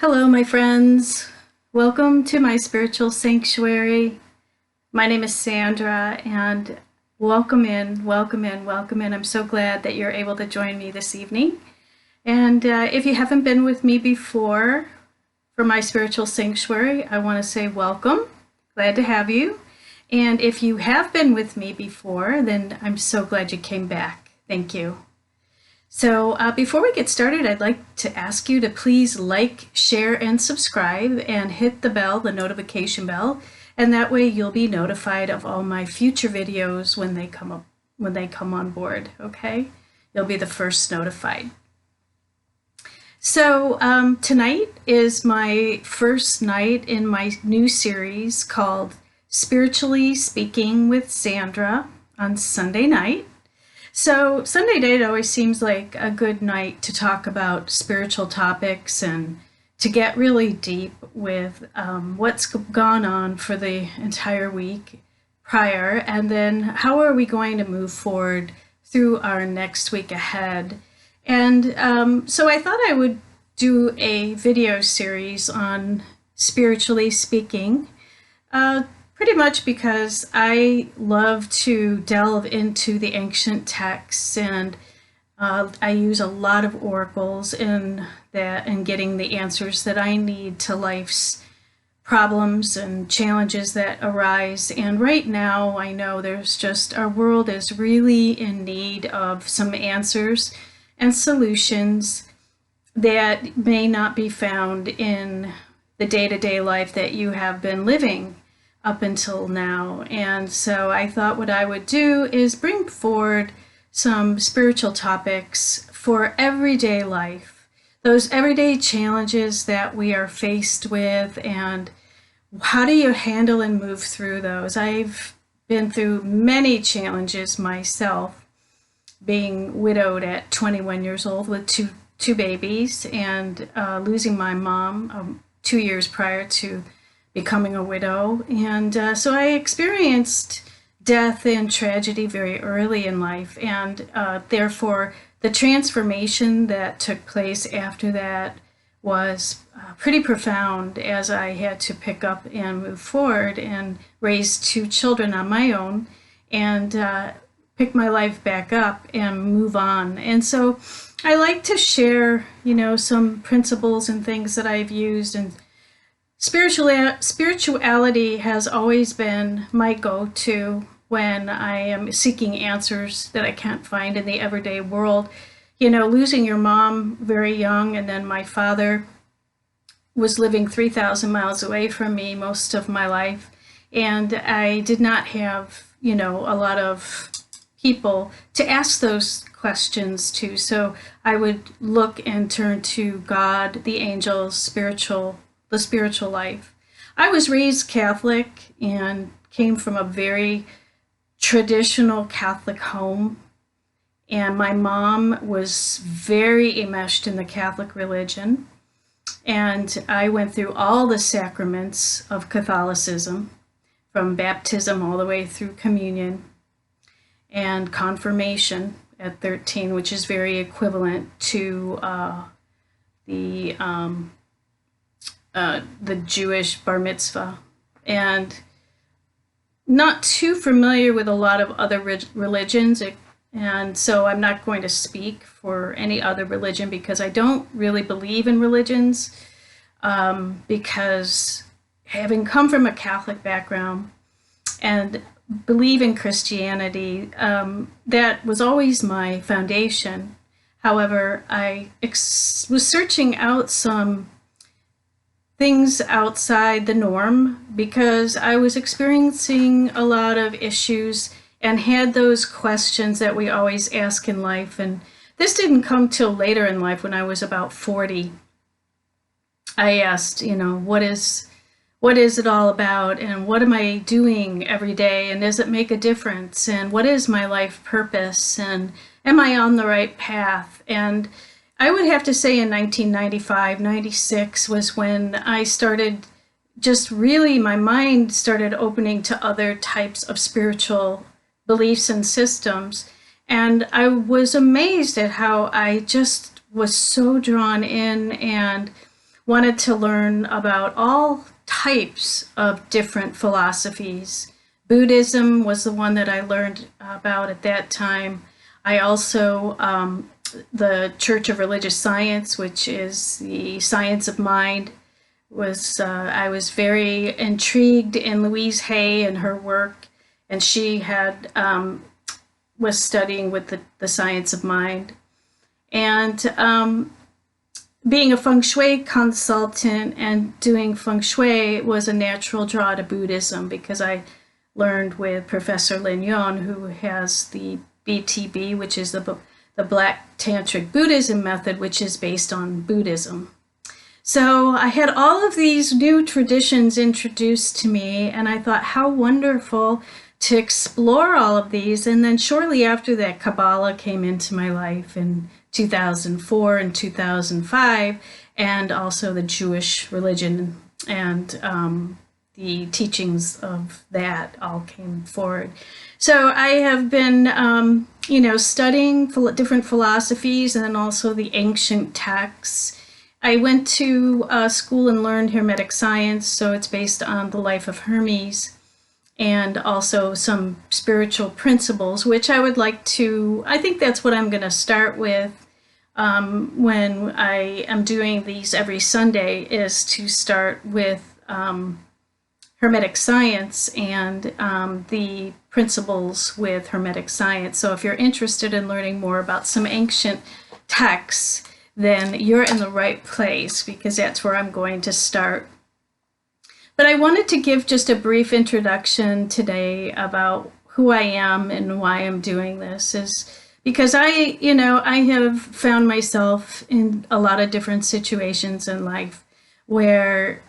Hello, my friends. Welcome to my spiritual sanctuary. My name is Sandra, and welcome in, welcome in, welcome in. I'm so glad that you're able to join me this evening. And if you haven't been with me before for my spiritual sanctuary, I want to say welcome. Glad to have you. And if you have been with me before, then I'm so glad you came back. Thank you. So before we get started, I'd like to ask you to please like, share, and subscribe, and hit the bell, the notification bell, and that way you'll be notified of all my future videos when they come on board. Okay, you'll be the first notified. So tonight is my first night in my new series called Spiritually Speaking with Sandra on Sunday night. So Sunday night always seems like a good night to talk about spiritual topics and to get really deep with what's gone on for the entire week prior, and then how are we going to move forward through our next week ahead. And so I thought I would do a video series on spiritually speaking. Pretty much because I love to delve into the ancient texts, and I use a lot of oracles in that and getting the answers that I need to life's problems and challenges that arise. And right now, I know our world is really in need of some answers and solutions that may not be found in the day-to-day life that you have been living up until now. And so I thought what I would do is bring forward some spiritual topics for everyday life, those everyday challenges that we are faced with, and how do you handle and move through those. I've been through many challenges myself, being widowed at 21 years old with two babies, and losing my mom 2 years prior to becoming a widow. And so I experienced death and tragedy very early in life, and therefore the transformation that took place after that was pretty profound, as I had to pick up and move forward and raise two children on my own and pick my life back up and move on. And so I like to share, some principles and things that I've used. And spirituality has always been my go-to when I am seeking answers that I can't find in the everyday world. Losing your mom very young, and then my father was living 3,000 miles away from me most of my life, and I did not have, a lot of people to ask those questions to. So I would look and turn to God, the angels, the spiritual life. I was raised Catholic and came from a very traditional Catholic home. And my mom was very enmeshed in the Catholic religion. And I went through all the sacraments of Catholicism, from baptism all the way through communion and confirmation at 13, which is very equivalent to the Jewish bar mitzvah, and not too familiar with a lot of other religions. And so I'm not going to speak for any other religion because I don't really believe in religions, because having come from a Catholic background and believe in Christianity, that was always my foundation. However, I was searching out some things outside the norm because I was experiencing a lot of issues and had those questions that we always ask in life. And this didn't come till later in life, when I was about 40. I asked, what is it all about, and what am I doing every day, and does it make a difference, and what is my life purpose, and am I on the right path? And I would have to say in 1995, 96 was when I started my mind started opening to other types of spiritual beliefs and systems. And I was amazed at how I just was so drawn in and wanted to learn about all types of different philosophies. Buddhism was the one that I learned about at that time. I also, the Church of Religious Science, which is the science of mind, I was very intrigued in Louise Hay and her work, and she had was studying with the science of mind. And being a Feng Shui consultant and doing Feng Shui was a natural draw to Buddhism, because I learned with Professor Lin Yun, who has the BTB, which is the Black Tantric Buddhism method, which is based on Buddhism. So I had all of these new traditions introduced to me, and I thought, how wonderful to explore all of these. And then shortly after that, Kabbalah came into my life in 2004 and 2005, and also the Jewish religion and the teachings of that all came forward. So I have been, studying different philosophies and then also the ancient texts. I went to school and learned Hermetic science, so it's based on the life of Hermes, and also some spiritual principles, which I think that's what I'm going to start with when I am doing these every Sunday, is to start with Hermetic science and the principles with Hermetic science. So if you're interested in learning more about some ancient texts, then you're in the right place, because that's where I'm going to start. But I wanted to give just a brief introduction today about who I am and why I'm doing this, is because I have found myself in a lot of different situations in life where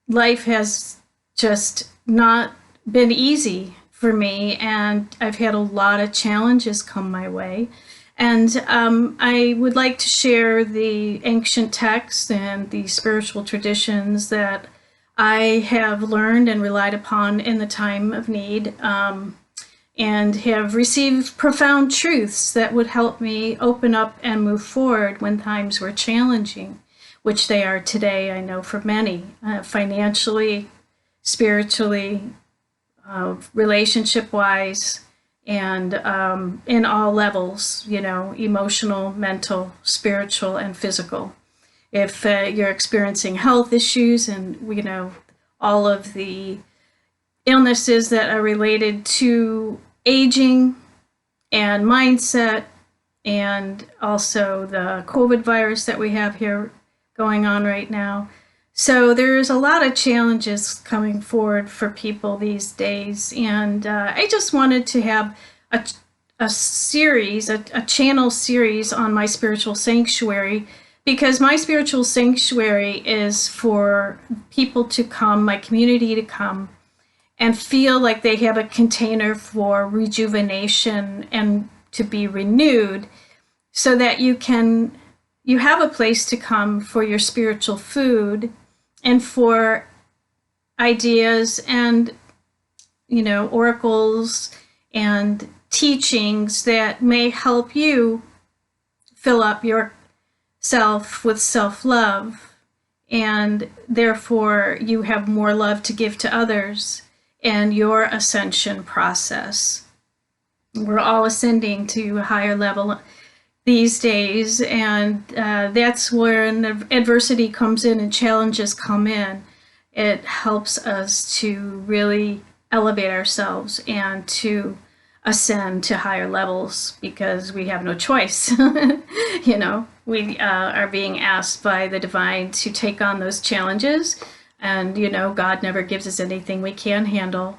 life has just not been easy for me, and I've had a lot of challenges come my way. And I would like to share the ancient texts and the spiritual traditions that I have learned and relied upon in the time of need, and have received profound truths that would help me open up and move forward when times were challenging, which they are today, I know, for many, financially, spiritually, relationship-wise, and in all levels, emotional, mental, spiritual, and physical. If you're experiencing health issues and, all of the illnesses that are related to aging and mindset, and also the COVID virus that we have here going on right now. So there's a lot of challenges coming forward for people these days, and I just wanted to have a series, a channel series on my spiritual sanctuary, because my spiritual sanctuary is for people to come, my community to come, and feel like they have a container for rejuvenation and to be renewed, so that you have a place to come for your spiritual food and for ideas and, oracles and teachings that may help you fill up yourself with self-love, and therefore you have more love to give to others in your ascension process. We're all ascending to a higher level these days, and that's where adversity comes in and challenges come in. It helps us to really elevate ourselves and to ascend to higher levels, because we have no choice. We are being asked by the divine to take on those challenges, and God never gives us anything we can't handle.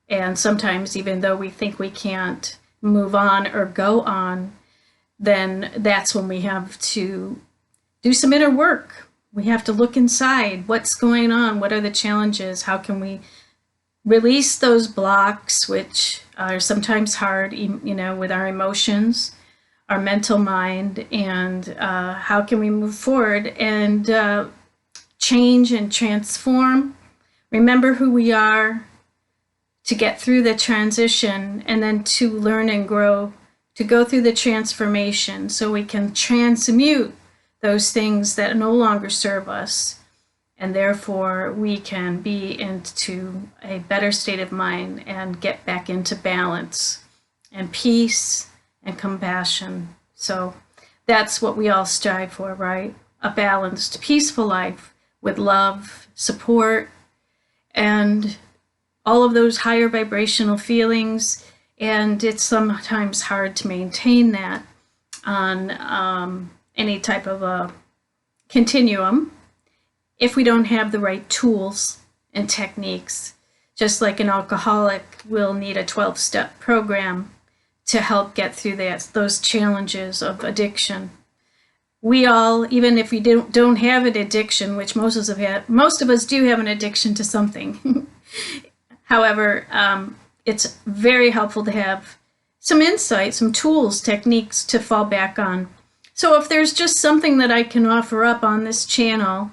And sometimes, even though we think we can't move on or go on, then that's when we have to do some inner work. We have to look inside. What's going on? What are the challenges? How can we release those blocks, which are sometimes hard, with our emotions, our mental mind, and how can we move forward and change and transform, remember who we are, to get through the transition, and then to learn and grow, to go through the transformation, so we can transmute those things that no longer serve us, and therefore we can be into a better state of mind and get back into balance and peace and compassion. So that's what we all strive for, right? A balanced, peaceful life with love, support, and all of those higher vibrational feelings. And it's sometimes hard to maintain that on any type of a continuum if we don't have the right tools and techniques. Just like an alcoholic will need a 12-step program to help get through those challenges of addiction. We all, even if we don't have an addiction, which most of us do have an addiction to something. However, it's very helpful to have some insight, some tools, techniques to fall back on. So if there's just something that I can offer up on this channel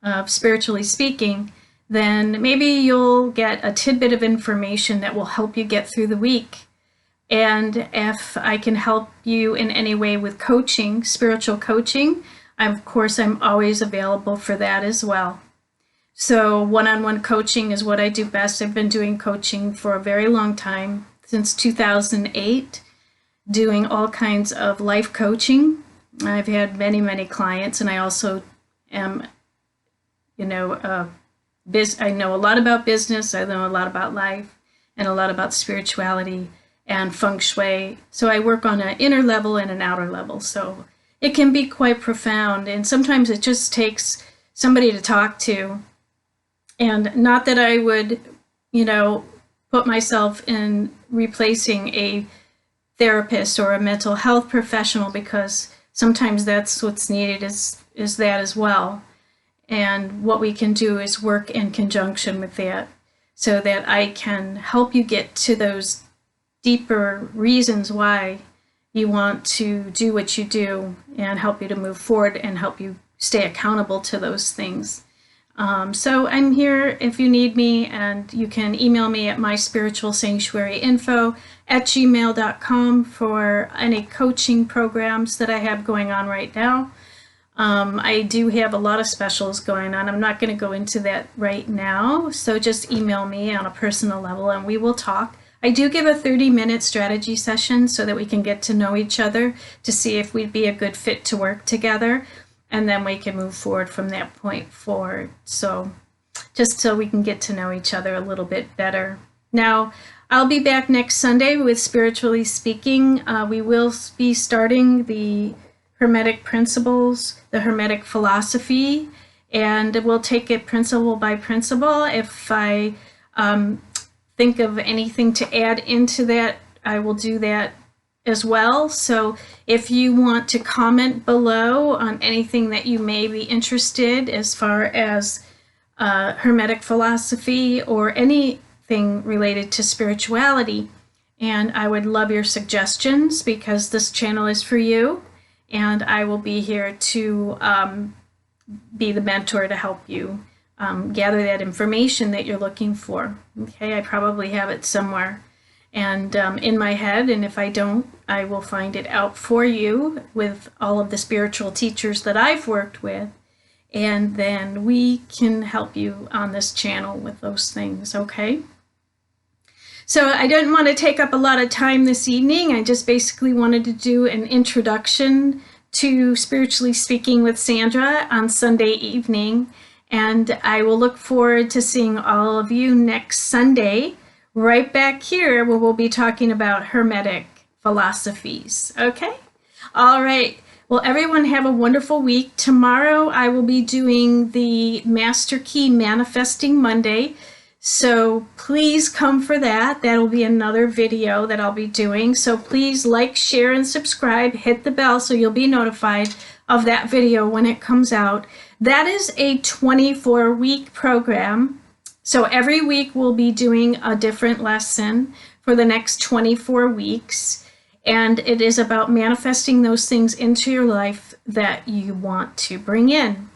of Spiritually Speaking, then maybe you'll get a tidbit of information that will help you get through the week. And if I can help you in any way with coaching, spiritual coaching, of course, I'm always available for that as well. So one-on-one coaching is what I do best. I've been doing coaching for a very long time, since 2008, doing all kinds of life coaching. I've had many, many clients, and I also am, I know a lot about business, I know a lot about life, and a lot about spirituality and Feng Shui. So I work on an inner level and an outer level. So it can be quite profound. And sometimes it just takes somebody to talk to. And not that I would, put myself in replacing a therapist or a mental health professional, because sometimes that's what's needed is that as well. And what we can do is work in conjunction with that so that I can help you get to those deeper reasons why you want to do what you do, and help you to move forward and help you stay accountable to those things. So I'm here if you need me, and you can email me at myspiritualsanctuaryinfo@gmail.com for any coaching programs that I have going on right now. I do have a lot of specials going on. I'm not going to go into that right now, so just email me on a personal level and we will talk. I do give a 30-minute strategy session so that we can get to know each other to see if we'd be a good fit to work together, and then we can move forward from that point forward. So just so we can get to know each other a little bit better. Now, I'll be back next Sunday with Spiritually Speaking. We will be starting the Hermetic principles, the Hermetic philosophy, and we'll take it principle by principle. If I think of anything to add into that, I will do that as well. So if you want to comment below on anything that you may be interested as far as Hermetic philosophy or anything related to spirituality, and I would love your suggestions, because this channel is for you, and I will be here to be the mentor to help you gather that information that you're looking for. Okay, I probably have it somewhere and in my head, and if I don't, I will find it out for you with all of the spiritual teachers that I've worked with, and then we can help you on this channel with those things, okay? So I didn't want to take up a lot of time this evening. I just basically wanted to do an introduction to Spiritually Speaking with Sandra on Sunday evening. And I will look forward to seeing all of you next Sunday, right back here, where we'll be talking about Hermetic philosophies. Okay? All right. Well, everyone have a wonderful week. Tomorrow I will be doing the Master Key Manifesting Monday. So please come for that. That'll be another video that I'll be doing. So please like, share, and subscribe. Hit the bell so you'll be notified of that video when it comes out. That is a 24-week program. So every week we'll be doing a different lesson for the next 24 weeks. And it is about manifesting those things into your life that you want to bring in.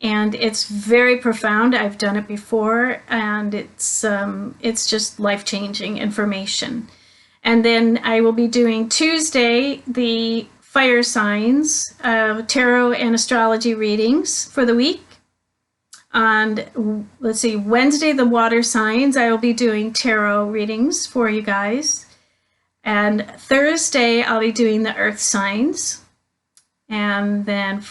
And it's very profound. I've done it before, and it's just life-changing information. And then I will be doing Tuesday the fire signs, tarot and astrology readings for the week. On, let's see, Wednesday, the water signs, I will be doing tarot readings for you guys. And Thursday, I'll be doing the earth signs. And then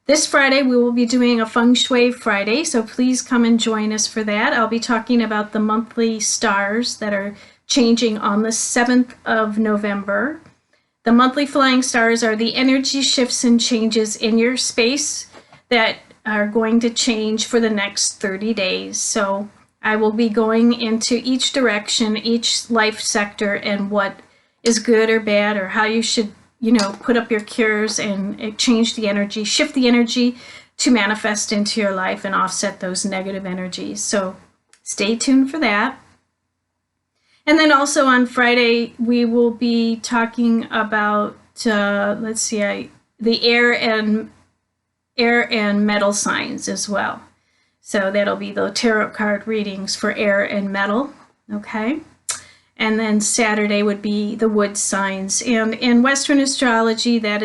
this Friday, we will be doing a Feng Shui Friday, so please come and join us for that. I'll be talking about the monthly stars that are changing on the 7th of November. The monthly flying stars are the energy shifts and changes in your space that are going to change for the next 30 days. So I will be going into each direction, each life sector, and what is good or bad, or how you should, put up your cures and change the energy, shift the energy to manifest into your life and offset those negative energies. So stay tuned for that. And then also on Friday, we will be talking about, the air and metal signs as well. So that'll be the tarot card readings for air and metal, okay? And then Saturday would be the wood signs. And in Western astrology, they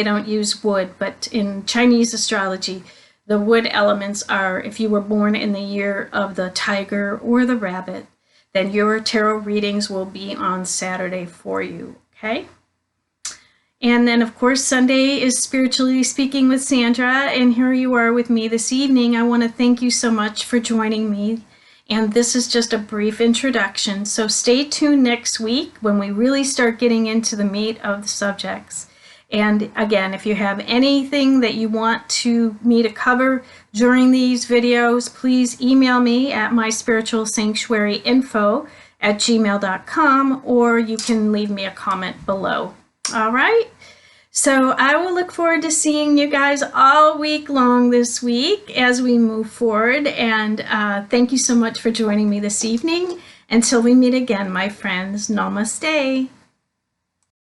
don't use wood, but in Chinese astrology, the wood elements are, if you were born in the year of the tiger or the rabbit, then your tarot readings will be on Saturday for you, okay? And then, of course, Sunday is Spiritually Speaking with Sandra, and here you are with me this evening. I want to thank you so much for joining me, and this is just a brief introduction. So stay tuned next week when we really start getting into the meat of the subjects. And again, if you have anything that you want me to cover during these videos, please email me at myspiritualsanctuaryinfo@gmail.com, or you can leave me a comment below. All right. So I will look forward to seeing you guys all week long this week as we move forward. And thank you so much for joining me this evening. Until we meet again, my friends, namaste.